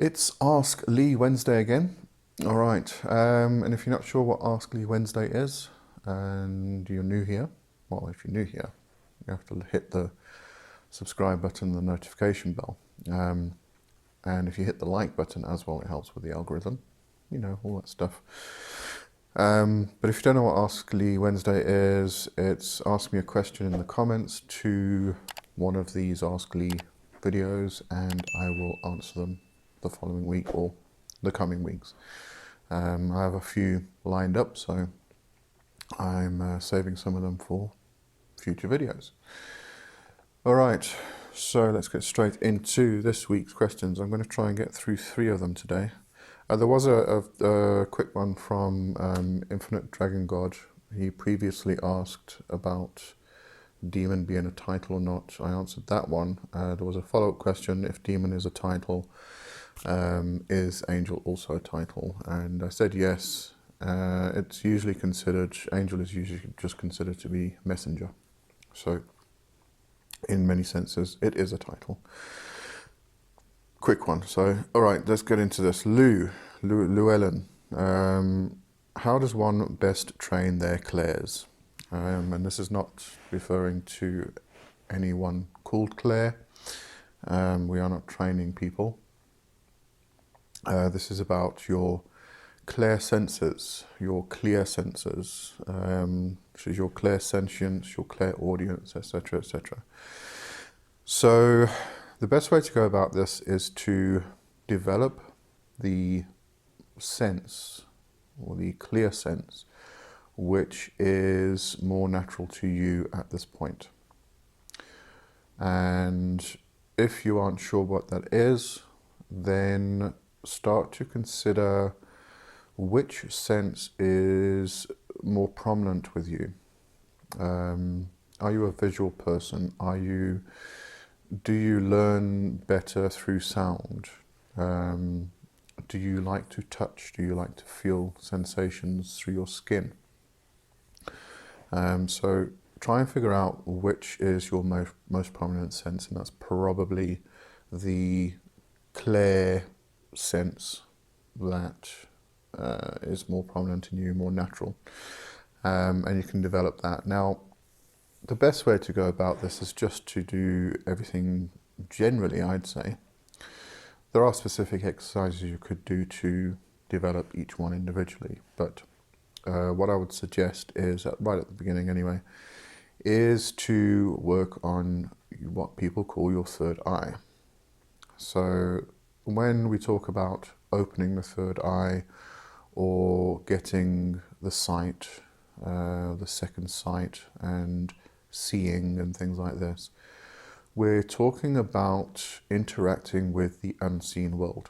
It's Ask Lee Wednesday again. All right, and if you're not sure what Ask Lee Wednesday is, and you're new here, well, if you're new here, you have to hit the subscribe button and the notification bell. And if you hit the like button as well, it helps with the algorithm, all that stuff. But if you don't know what Ask Lee Wednesday is, it's ask me a question in the comments to one of these Ask Lee videos, and I will answer them the following week or the coming weeks. I have a few lined up, so I'm saving some of them for future videos. All right, so let's get straight into this week's questions. I'm going to try and get through 3 of them today. There was a quick one from Infinite Dragon God. He previously asked about demon being a title or not. I answered that one. There was a follow-up question: if demon is a title, is angel also a title? And I said yes. It's usually considered, angel is usually just considered to be messenger. So in many senses, it is a title. Quick one. So, all right, let's get into this. Llewellyn. How does one best train their clairs? And this is not referring to anyone called Claire. We are not training people. This is about your clair-senses, your clair-senses, which is your clair-sentience, your clairaudience, etc., etc. So the best way to go about this is to develop the sense, or the clear sense, which is more natural to you at this point. And if you aren't sure what that is, then start to consider which sense is more prominent with you. Are you a visual person? Do you learn better through sound? Do you like to touch? Do you like to feel sensations through your skin? So try and figure out which is your most prominent sense, and that's probably the clair sense that is more prominent in you, more natural, and you can develop that. Now, the best way to go about this is just to do everything generally, I'd say. There are specific exercises you could do to develop each one individually, but what I would suggest is, right at the beginning anyway, is to work on what people call your third eye. So when we talk about opening the third eye or getting the sight, the second sight, and seeing and things like this, we're talking about interacting with the unseen world.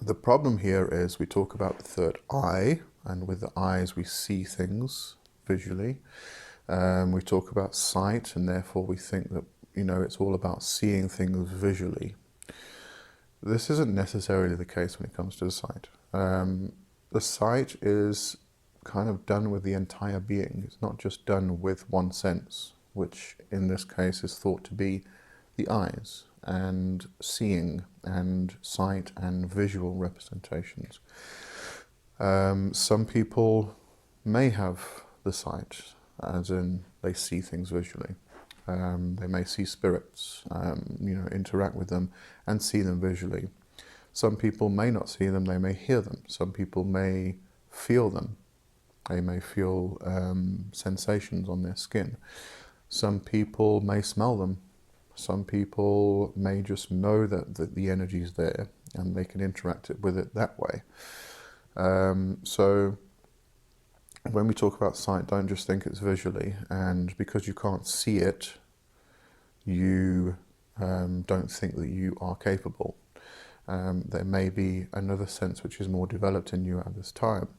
The problem here is we talk about the third eye, and with the eyes we see things visually. We talk about sight, and therefore we think that it's all about seeing things visually. This isn't necessarily the case when it comes to the sight. The sight is kind of done with the entire being. It's not just done with one sense, which in this case is thought to be the eyes, and seeing and sight and visual representations. Some people may have the sight, as in they see things visually. They may see spirits, interact with them and see them visually. Some people may not see them, they may hear them. Some people may feel them. They may feel sensations on their skin. Some people may smell them. Some people may just know that the energy is there and they can interact with it that way. So when we talk about sight, don't just think it's visually, and because you can't see it, you don't think that you are capable. There may be another sense which is more developed in you at this time.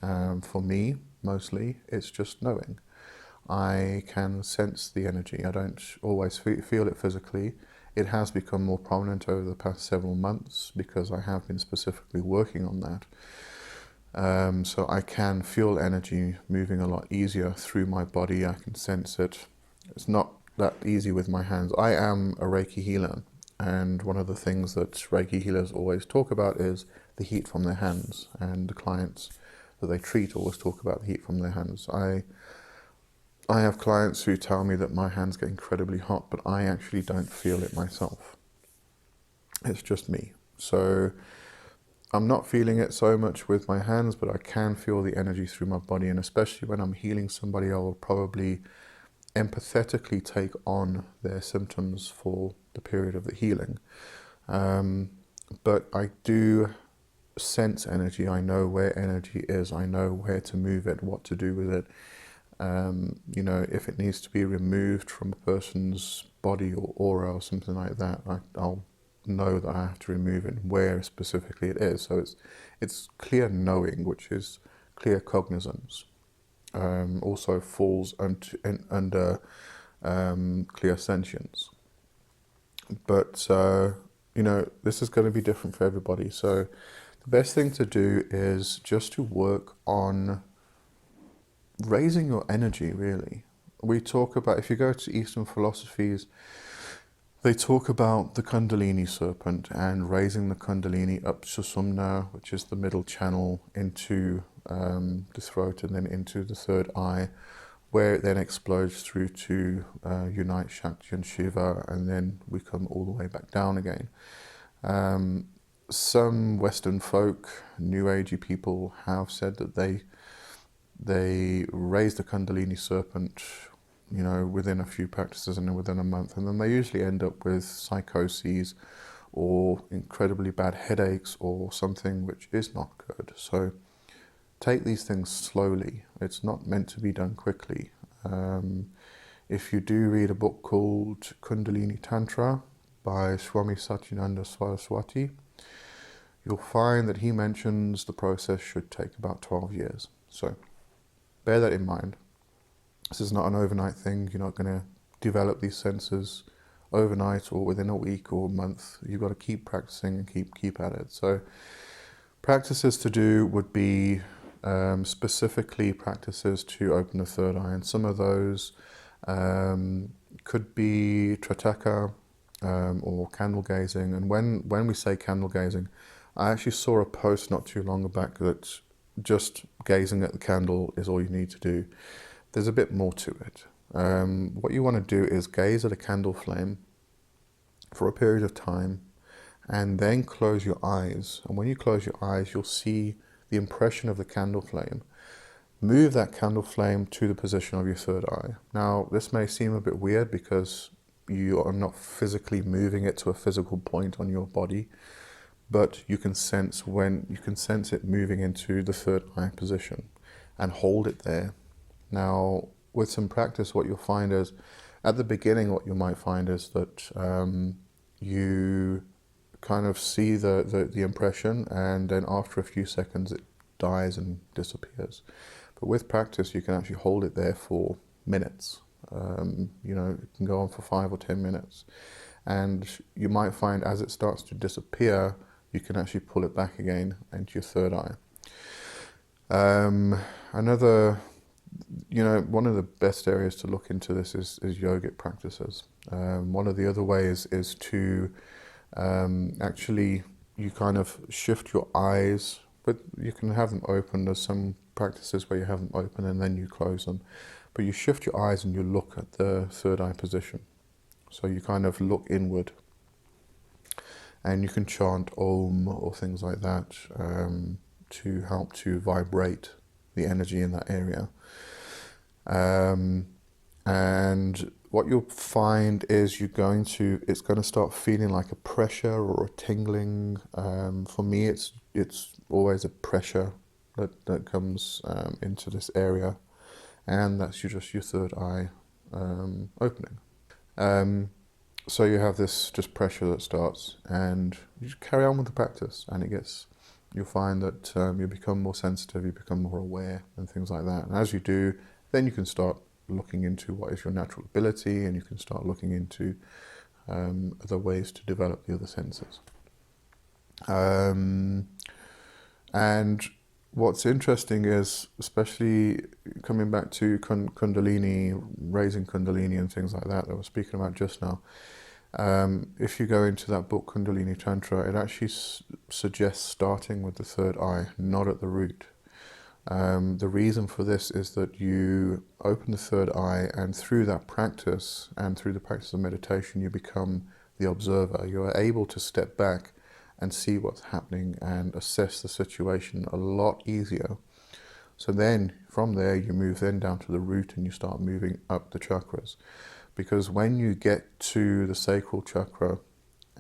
For me, mostly, it's just knowing. I can sense the energy. I don't always feel it physically. It has become more prominent over the past several months because I have been specifically working on that. So I can feel energy moving a lot easier through my body. I can sense it. It's not that easy with my hands. I am a Reiki healer, And one of the things that Reiki healers always talk about is the heat from their hands, and the clients that they treat always talk about the heat from their hands. I have clients who tell me that my hands get incredibly hot, but I actually don't feel it myself. It's just me. So I'm not feeling it so much with my hands, but I can feel the energy through my body, and especially when I'm healing somebody, I will probably empathetically take on their symptoms for the period of the healing. But I do sense energy. I know where energy is. I know where to move it, what to do with it. If it needs to be removed from a person's body or aura or something like that, I'll know that I have to remove it, where specifically it is. So it's clear knowing, which is clear cognizance. Also falls under clear sentience. But this is going to be different for everybody. So the best thing to do is just to work on raising your energy, really. We talk about, if you go to Eastern philosophies, they talk about the Kundalini serpent and raising the Kundalini up Sushumna, which is the middle channel, into the throat and then into the third eye, where it then explodes through to unite Shakti and Shiva, and then we come all the way back down again. Some Western folk, New Agey people, have said that they raise the Kundalini serpent, within a few practices and within a month, and then they usually end up with psychoses or incredibly bad headaches or something which is not good. So take these things slowly. It's not meant to be done quickly. If you do read a book called Kundalini Tantra by Swami Satyananda Saraswati, you'll find that he mentions the process should take about 12 years. So bear that in mind. This is not an overnight thing. You're not going to develop these senses overnight or within a week or a month. You've got to keep practicing and keep at it. So practices to do would be specifically practices to open the third eye, and some of those could be trataka or candle gazing. And when we say candle gazing, I actually saw a post not too long back that just gazing at the candle is all you need to do. There's a bit more to it. What you want to do is gaze at a candle flame for a period of time, and then close your eyes. And when you close your eyes, you'll see the impression of the candle flame. Move that candle flame to the position of your third eye. Now, this may seem a bit weird because you are not physically moving it to a physical point on your body, but you can sense it moving into the third eye position, and hold it there. Now, with some practice, what you'll find is, at the beginning, what you might find is that you kind of see the impression, and then after a few seconds, it dies and disappears. But with practice, you can actually hold it there for minutes. It can go on for 5 or 10 minutes. And you might find as it starts to disappear, you can actually pull it back again into your third eye. One of the best areas to look into this is yogic practices. One of the other ways is to actually, you kind of shift your eyes, but you can have them open. There's some practices where you have them open and then you close them. But you shift your eyes and you look at the third eye position. So you kind of look inward. And you can chant Om or things like that to help to vibrate the energy in that area. And what you'll find is it's going to start feeling like a pressure or a tingling. For me, it's always a pressure that comes into this area, and that's just your third eye opening. So you have this just pressure that starts, and you just carry on with the practice, and you'll find that you become more sensitive, you become more aware, and things like that. And as you do, then you can start looking into what is your natural ability, and you can start looking into other ways to develop the other senses. And what's interesting is, especially coming back to Kundalini, raising Kundalini and things like that I was speaking about just now, If you go into that book, Kundalini Tantra, it actually suggests starting with the third eye, not at the root. The reason for this is that you open the third eye, and through that practice and through the practice of meditation, you become the observer. You are able to step back and see what's happening and assess the situation a lot easier. So then from there you move then down to the root and you start moving up the chakras. Because when you get to the sacral chakra,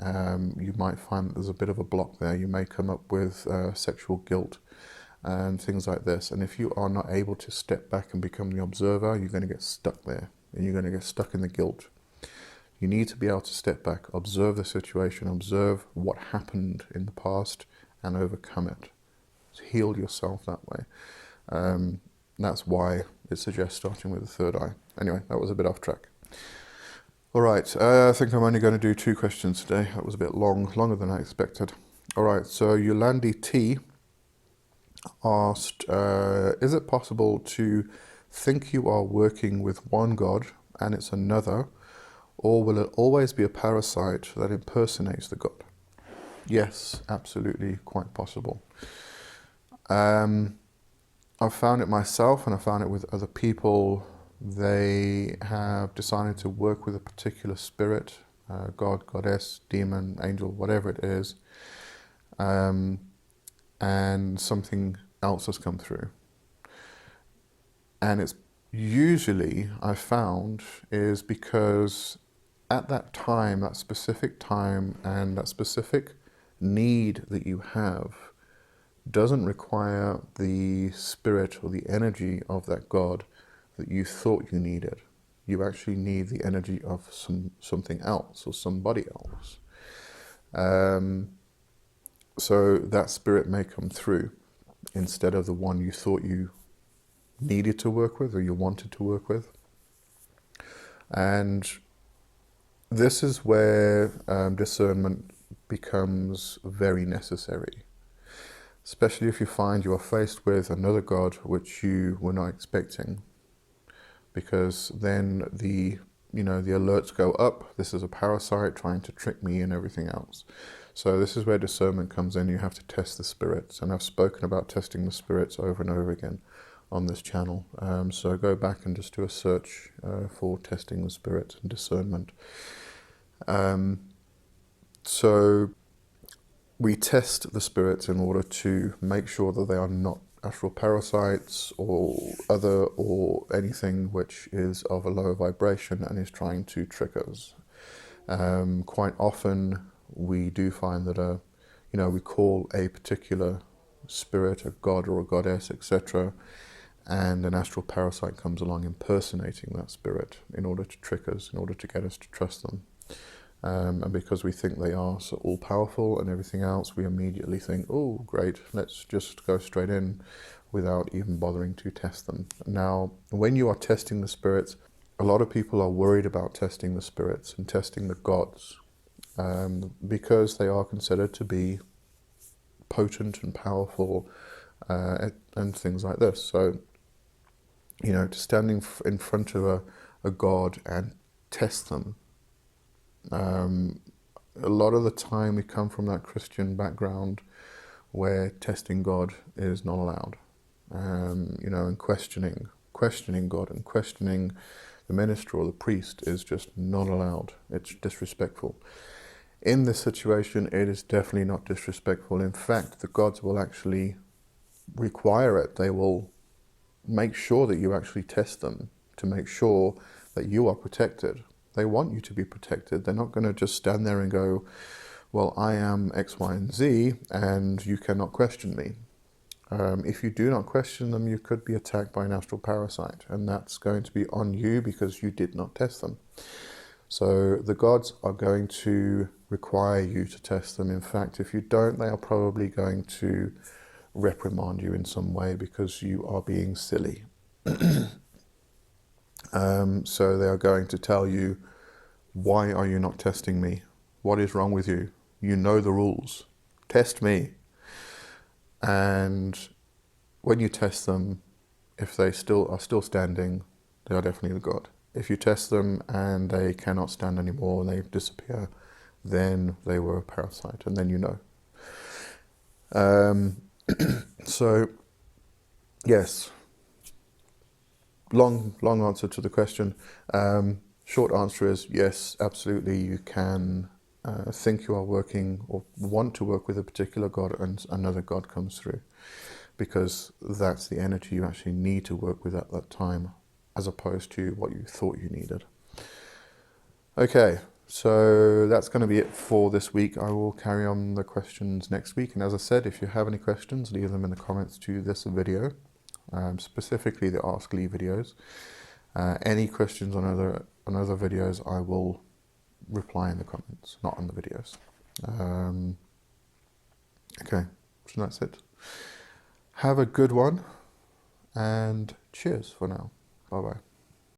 you might find that there's a bit of a block there. You may come up with sexual guilt and things like this. And if you are not able to step back and become the observer, you're going to get stuck there and you're going to get stuck in the guilt. You need to be able to step back, observe the situation, observe what happened in the past and overcome it. Heal yourself that way. That's why it suggests starting with the third eye. Anyway, that was a bit off track. All right, I think I'm only going to do 2 questions today. That was a bit longer than I expected. All right, so Yolandi T asked, is it possible to think you are working with one God and it's another, or will it always be a parasite that impersonates the God? Yes, absolutely, quite possible. I've found it myself and I've found it with other people. They have decided to work with a particular spirit, God, goddess, demon, angel, whatever it is, and something else has come through. And it's usually, I've found, is because at that time, that specific time and that specific need that you have doesn't require the spirit or the energy of that God that you thought you needed. You actually need the energy of something else or somebody else. So that spirit may come through instead of the one you thought you needed to work with or you wanted to work with. And this is where discernment becomes very necessary, especially if you find you are faced with another God which you were not expecting, because then the alerts go up. This is a parasite trying to trick me and everything else. So this is where discernment comes in. You have to test the spirits, and I've spoken about testing the spirits over and over again on this channel. So go back and just do a search for testing the spirits and discernment. So we test the spirits in order to make sure that they are not astral parasites or anything which is of a lower vibration and is trying to trick us. Quite often we do find that we call a particular spirit a god or a goddess, etc., and an astral parasite comes along impersonating that spirit in order to trick us, in order to get us to trust them. And because we think they are so all-powerful and everything else, we immediately think, oh, great, let's just go straight in without even bothering to test them. Now, when you are testing the spirits, a lot of people are worried about testing the spirits and testing the gods because they are considered to be potent and powerful and things like this. So, standing in front of a god and test them, a lot of the time we come from that Christian background where testing God is not allowed, and questioning God and questioning the minister or the priest is just not allowed. It's disrespectful. In this situation, it is definitely not disrespectful. In fact, the gods will actually require it. They will make sure that you actually test them to make sure that you are protected. They want you to be protected. They're not going to just stand there and go, well, I am X, Y, and Z, and you cannot question me. If you do not question them, you could be attacked by an astral parasite, and that's going to be on you because you did not test them. So the gods are going to require you to test them. In fact, if you don't, they are probably going to reprimand you in some way because you are being silly. So they are going to tell you, why are you not testing me? What is wrong with you? You know the rules. Test me. And when you test them, if they are still standing, they are definitely the god. If you test them and they cannot stand anymore, they disappear, then they were a parasite, and then you know. So, yes, long answer to the question. Short answer is yes, absolutely, you can think you are working or want to work with a particular god and another god comes through, because that's the energy you actually need to work with at that time, as opposed to what you thought you needed. Okay, so that's going to be it for this week. I will carry on the questions next week, and as I said, if you have any questions, leave them in the comments to this video, specifically the Ask Lee videos. Any questions on other videos, I will reply in the comments, not on the videos. Okay, so that's it. Have a good one, and cheers for now. Bye bye.